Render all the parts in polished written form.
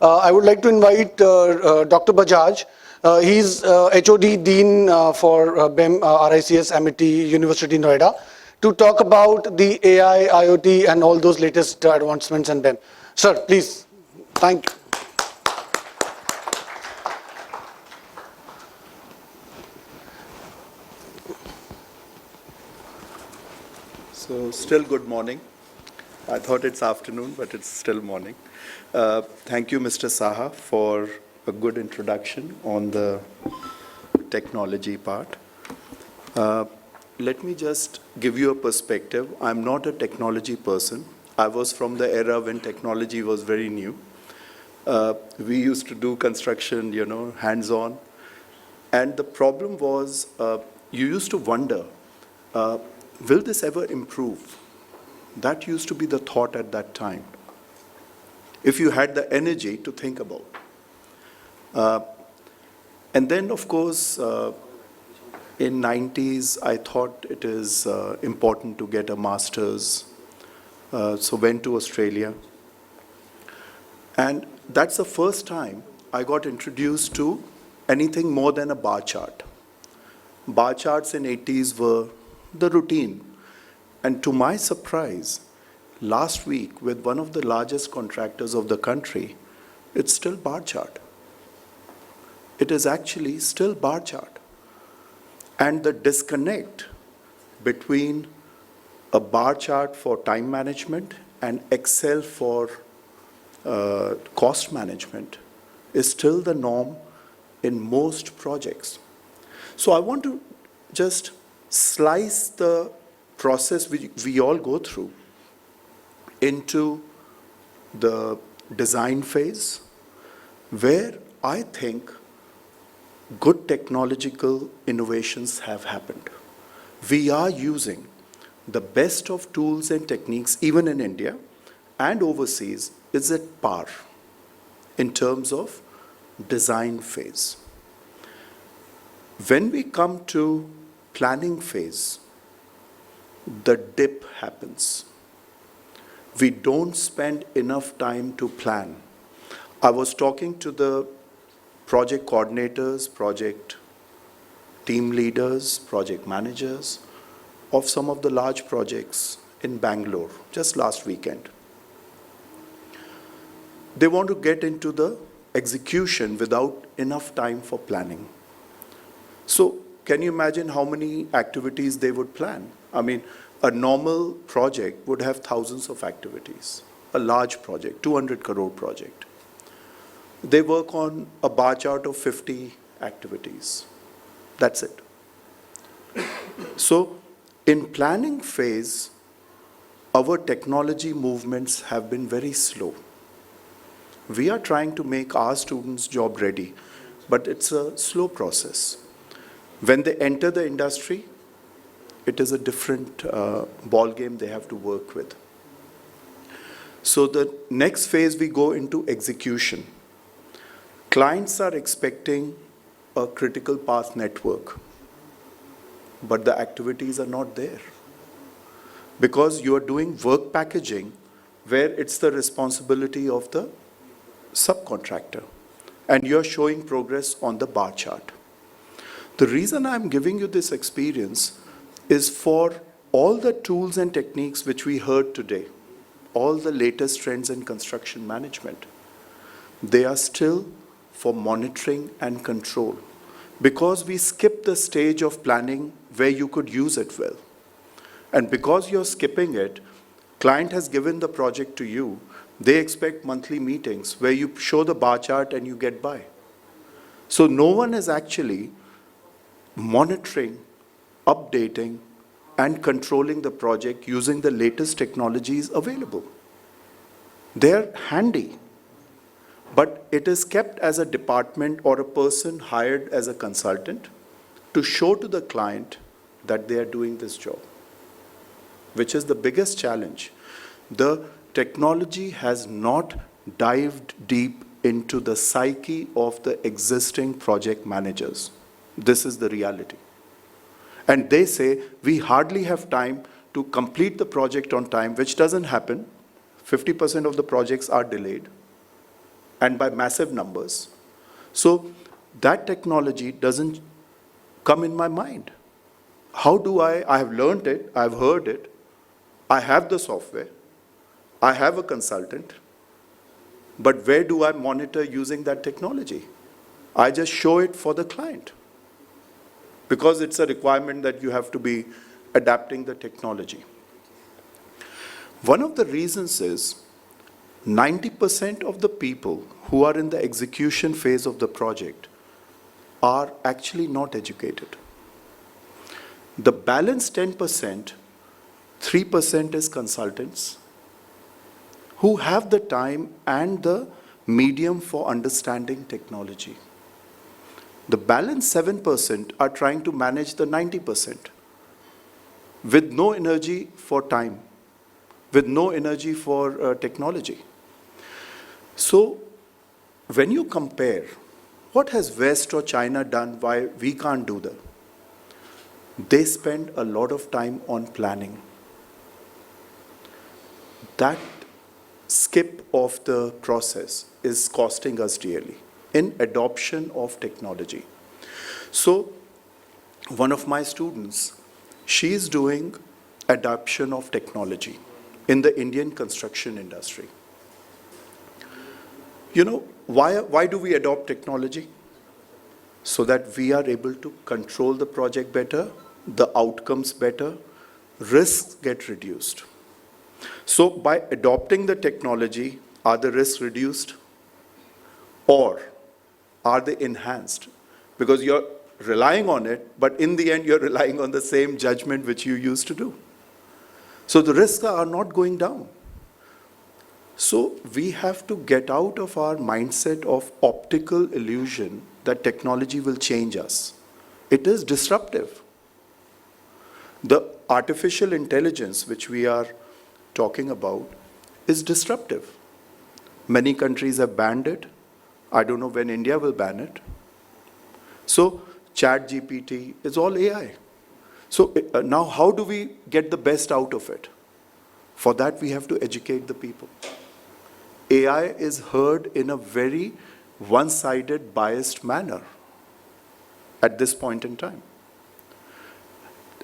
I would like to invite Dr. Bajaj. He's HOD Dean for BIM RICS Amity University Noida to talk about the AI, IoT, and all those latest advancements in BIM. Sir, please. Thank you. So still good morning. I thought it's afternoon, but it's still morning. Thank you, Mr. Saha, for a good introduction on the technology part. Let me just give you a perspective. I'm not a technology person. I was from the era when technology was very new. We used to do construction, hands-on. And the problem was, you used to wonder, will this ever improve? That used to be the thought at that time, if you had the energy to think about. And then, of course, in 90s, I thought it is important to get a master's, so went to Australia. And that's the first time I got introduced to anything more than a bar chart. Bar charts in 80s were the routine. And to my surprise, last week with one of the largest contractors of the country, it's still bar chart. It is actually still bar chart. And the disconnect between a bar chart for time management and Excel for cost management is still the norm in most projects. So I want to just slice the process we all go through into the design phase, where I think good technological innovations have happened. We are using the best of tools and techniques, even in India and overseas, is at par in terms of design phase. When we come to planning phase, the dip happens. We don't spend enough time to plan. I was talking to the project coordinators, project team leaders, project managers of some of the large projects in Bangalore just last weekend. They want to get into the execution without enough time for planning. So can you imagine how many activities they would plan? I mean, a normal project would have thousands of activities. A large project, 200 crore project. They work on a bar chart of 50 activities. That's it. So in planning phase, our technology movements have been very slow. We are trying to make our students job ready, but it's a slow process. When they enter the industry, it is a different ball game they have to work with. So the next phase we go into execution. Clients are expecting a critical path network, but the activities are not there. Because you are doing work packaging where it's the responsibility of the subcontractor, and you're showing progress on the bar chart. The reason I'm giving you this experience is for all the tools and techniques which we heard today, all the latest trends in construction management, they are still for monitoring and control, because we skipped the stage of planning where you could use it well. And because you're skipping it, client has given the project to you, they expect monthly meetings where you show the bar chart and you get by. So no one is actually monitoring, updating, and controlling the project using the latest technologies available. They're handy, but it is kept as a department or a person hired as a consultant to show to the client that they are doing this job, which is the biggest challenge. The technology has not dived deep into the psyche of the existing project managers. This is the reality. And they say, we hardly have time to complete the project on time, which doesn't happen. 50% of the projects are delayed. and by massive numbers. So that technology doesn't come in my mind. How do I have learned it, I've heard it, I have the software, I have a consultant, but where do I monitor using that technology? I just show it for the client because it's a requirement that you have to be adapting the technology. One of the reasons is 90% of the people who are in the execution phase of the project are actually not educated. The balance 10%, 3% is consultants who have the time and the medium for understanding technology. The balance 7% are trying to manage the 90% with no energy for time, with no energy for technology. So when you compare, what has West or China done why we can't do that? They spend a lot of time on planning. That skip of the process is costing us dearly in adoption of technology. So one of my students, she is doing adoption of technology in the Indian construction industry. You know, why do we adopt technology? So that we are able to control the project better, the outcomes better, risks get reduced. So by adopting the technology, are the risks reduced or are they enhanced? Because you're relying on it, but in the end you're relying on the same judgment which you used to do. So the risks are not going down. So we have to get out of our mindset of optical illusion that technology will change us. It is disruptive. The artificial intelligence which we are talking about is disruptive. Many countries have banned it. I don't know when India will ban it. So ChatGPT is all AI. So now how do we get the best out of it? For that we have to educate the people. AI is heard in a very one-sided, biased manner at this point in time.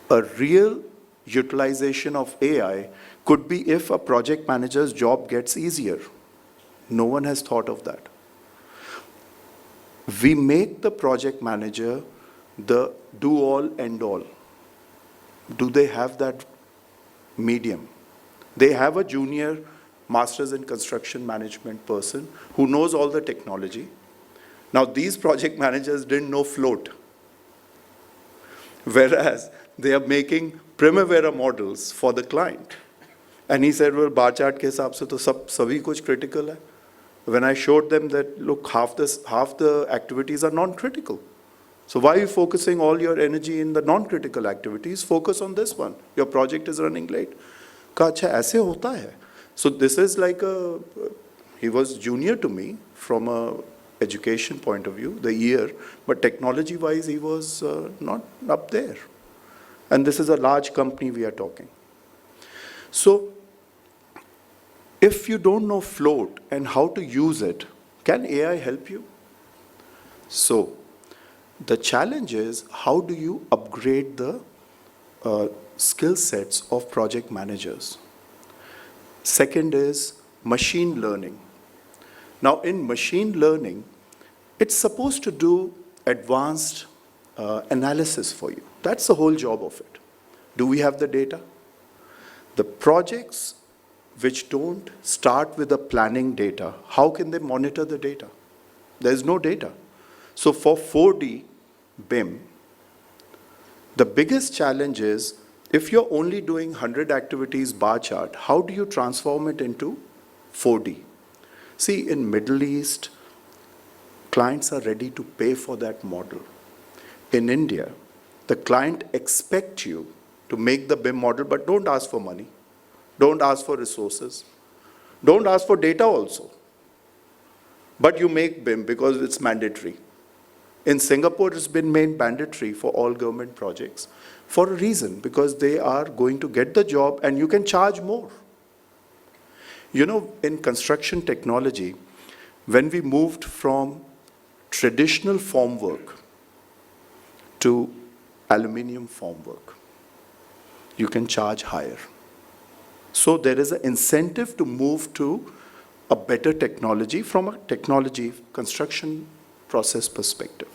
A real utilization of AI could be if a project manager's job gets easier. No one has thought of that. We make the project manager the do-all, end-all. Do they have that medium? They have a junior Masters in Construction Management person who knows all the technology. Now these project managers didn't know float. Whereas they are making Primavera models for the client. And he said, well, bar chart ke hisab se to sabhi kuch critical hai. When I showed them that, look, half the activities are non-critical. So why are you focusing all your energy in the non-critical activities? Focus on this one. Your project is running late. Kaha, acha, aise hota hai. So this is like he was junior to me from a education point of view, the year, but technology-wise he was not up there. And this is a large company we are talking. So if you don't know float and how to use it, can AI help you? So the challenge is, how do you upgrade the skill sets of project managers? Second is machine learning. Now in machine learning, it's supposed to do advanced analysis for you. That's the whole job of it. Do we have the data? The projects which don't start with the planning data, how can they monitor the data? There's no data. So for 4D BIM, the biggest challenge is, if you're only doing 100 activities bar chart, how do you transform it into 4D? See, in Middle East, clients are ready to pay for that model. In India, the client expects you to make the BIM model, but don't ask for money. Don't ask for resources. Don't ask for data also. But you make BIM because it's mandatory. In Singapore, it's been made mandatory for all government projects for a reason, because they are going to get the job and you can charge more. You know, in construction technology, when we moved from traditional formwork to aluminium formwork, you can charge higher. So there is an incentive to move to a better technology from a technology construction process perspective.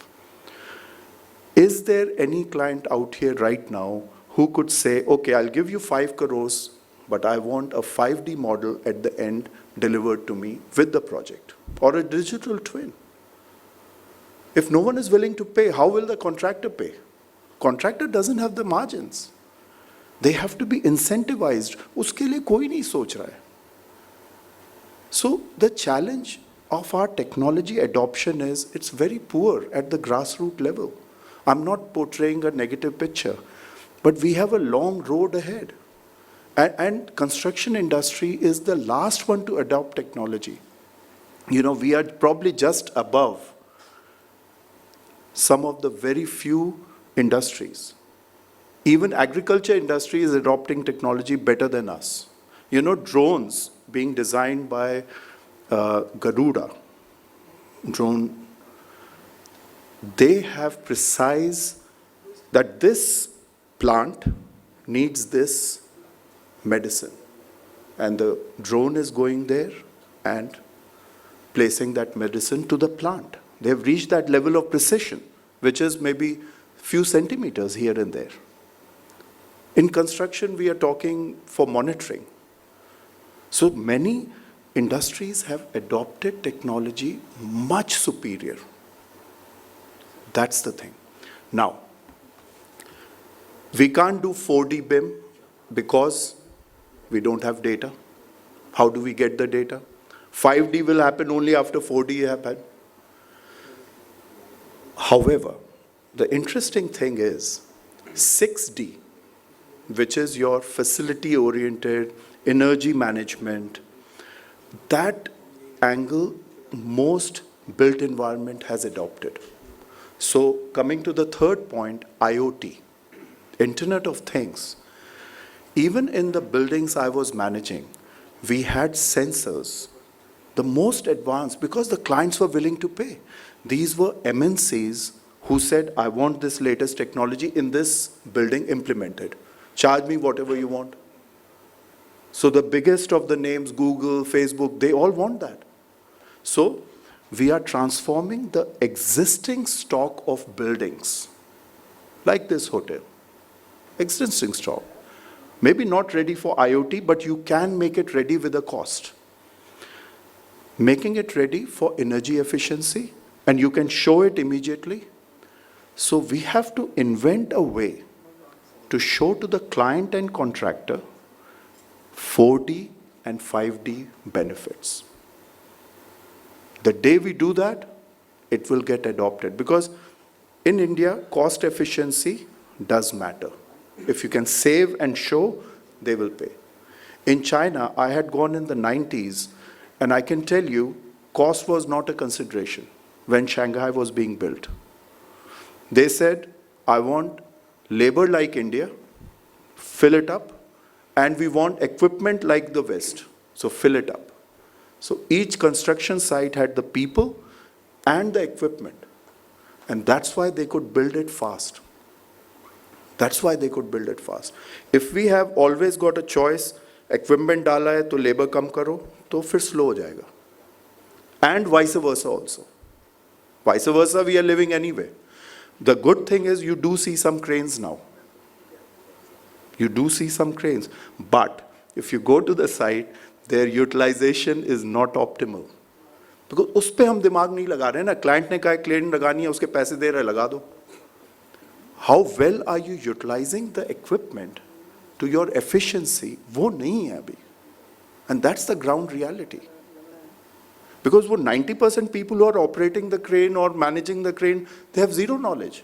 Is there any client out here right now who could say, okay, I'll give you 5 crores, but I want a 5D model at the end delivered to me with the project, or a digital twin? If no one is willing to pay, how will the contractor pay? Contractor doesn't have the margins. They have to be incentivized. उसके लिए कोई नहीं सोच रहा है. So the challenge of our technology adoption is it's very poor at the grassroots level. I'm not portraying a negative picture, but we have a long road ahead. And construction industry is the last one to adopt technology. You know, we are probably just above some of the very few industries. Even agriculture industry is adopting technology better than us. You know, drones being designed by Garuda drone, they have precise that this plant needs this medicine, and the drone is going there and placing that medicine to the plant. They have reached that level of precision, which is maybe few centimeters here and there. In construction, we are talking for monitoring. So many industries have adopted technology much superior. That's the thing. Now, we can't do 4D BIM because we don't have data. How do we get the data? 5D will happen only after 4D happens. However, the interesting thing is 6D, which is your facility-oriented energy management, that angle most built environment has adopted. So coming to the third point, IoT, Internet of Things. Even in the buildings I was managing, we had sensors, the most advanced, because the clients were willing to pay. These were MNCs who said, I want this latest technology in this building implemented. Charge me whatever you want. So the biggest of the names, Google, Facebook, they all want that. So we are transforming the existing stock of buildings, like this hotel, existing stock. Maybe not ready for IoT, but you can make it ready with a cost. Making it ready for energy efficiency, and you can show it immediately. So we have to invent a way to show to the client and contractor 4D and 5D benefits. The day we do that, it will get adopted, because in India, cost efficiency does matter. If you can save and show, they will pay. In China, I had gone in the 90s, and I can tell you, cost was not a consideration when Shanghai was being built. They said, I want labor like India, fill it up, and we want equipment like the West, so fill it up. So each construction site had the people and the equipment, and that's why they could build it fast. That's why they could build it fast. If we have always got a choice, equipment डाला है तो labor कम करो, तो फिर slow हो जाएगा. And vice versa also. Vice versa, we are living anyway. The good thing is you do see some cranes now. You do see some cranes. But if you go to the site, their utilization is not optimal. Because उस पे हम दिमाग नहीं लगा रहे हैं ना. Client ने कहा crane लगानी है, उसके पैसे दे रहे हैं, लगा दो. How well are you utilizing the equipment to your efficiency? वो नहीं है अभी. And that's the ground reality. Because वो 90% people who are operating the crane or managing the crane, they have zero knowledge.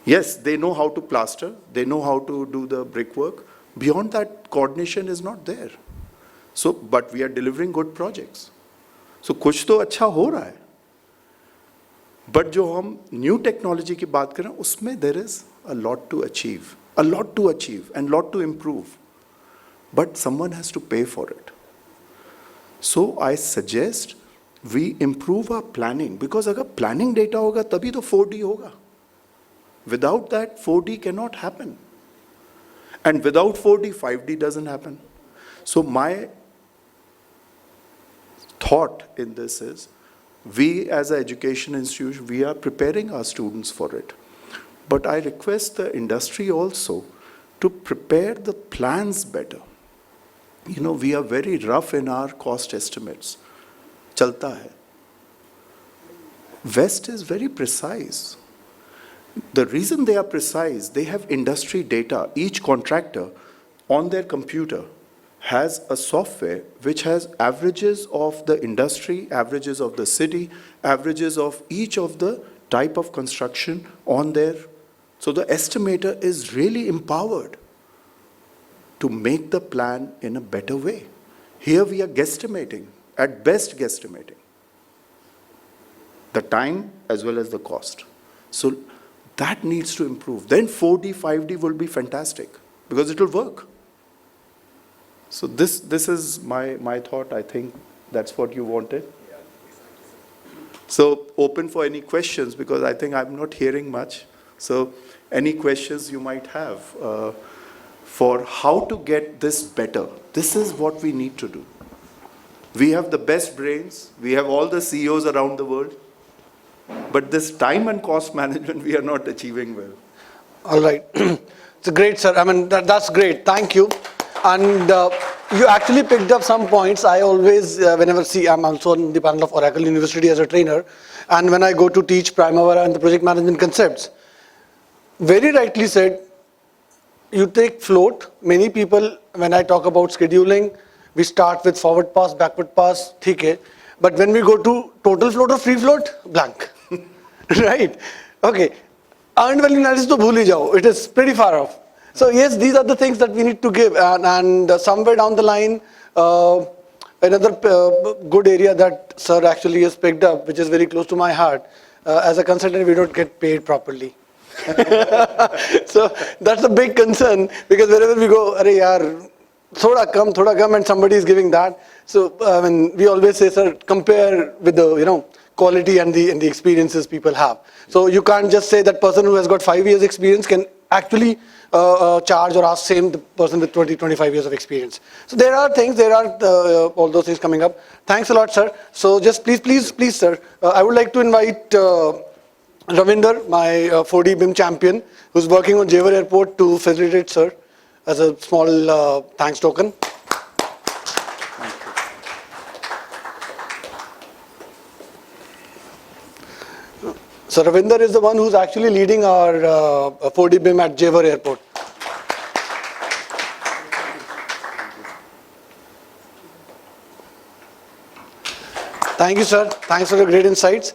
Yes, they know how to plaster, they know how to do the brickwork. Beyond that, coordination is not there. So, but we are delivering good projects. So कुछ तो अच्छा हो रहा है. But जो हम new technology की बात करें, उसमें there is a lot to achieve and lot to improve. But someone has to pay for it. So I suggest we improve our planning, because अगर planning data होगा तभी तो 4D होगा. Without that, 4D cannot happen. And without 4D, 5D doesn't happen. So my thought in this is, we as an education institution, we are preparing our students for it. But I request the industry also to prepare the plans better. You know, we are very rough in our cost estimates. Chalta hai. West is very precise. The reason they are precise, they have industry data. Each contractor on their computer has a software which has averages of the industry, averages of the city, averages of each of the type of construction on there. So the estimator is really empowered to make the plan in a better way. Here we are guesstimating, at best guesstimating, the time as well as the cost. So that needs to improve. Then 4D, 5D will be fantastic because it will work. So this is my thought. I think that's what you wanted. So open for any questions, because I think I'm not hearing much. So any questions you might have for how to get this better. This is what we need to do. We have the best brains. We have all the CEOs around the world. But this time and cost management, we are not achieving well. All right. It's a great, sir. I mean, that's great. Thank you. And you actually picked up some points. I always, whenever I'm also on the panel of Oracle University as a trainer. And when I go to teach Primavera and the project management concepts, very rightly said, you take float. Many people, when I talk about scheduling, we start with forward pass, backward pass, theek hai. But when we go to total float or free float, blank. Right? Okay. Earned value analysis to bhul hi jao. It is pretty far off. So yes, these are the things that we need to give. And somewhere down the line, another good area that sir actually has picked up, which is very close to my heart, as a consultant, we don't get paid properly. So that's a big concern, because wherever we go, arey yaar, thoda kam, and somebody is giving that. So we always say, sir, compare with the quality and the experiences people have. So you can't just say that person who has got 5 years experience can actually charge or ask same the person with 20-25 years of experience. So there are things, all those things coming up. Thanks a lot, sir. So just please, sir, I would like to invite Ravinder, my 4D BIM champion, who's working on Jewar Airport, to facilitate, sir, as a small thanks token. So Ravinder is the one who's actually leading our 4D BIM at Jewar Airport. Thank you, sir. Thanks for the great insights.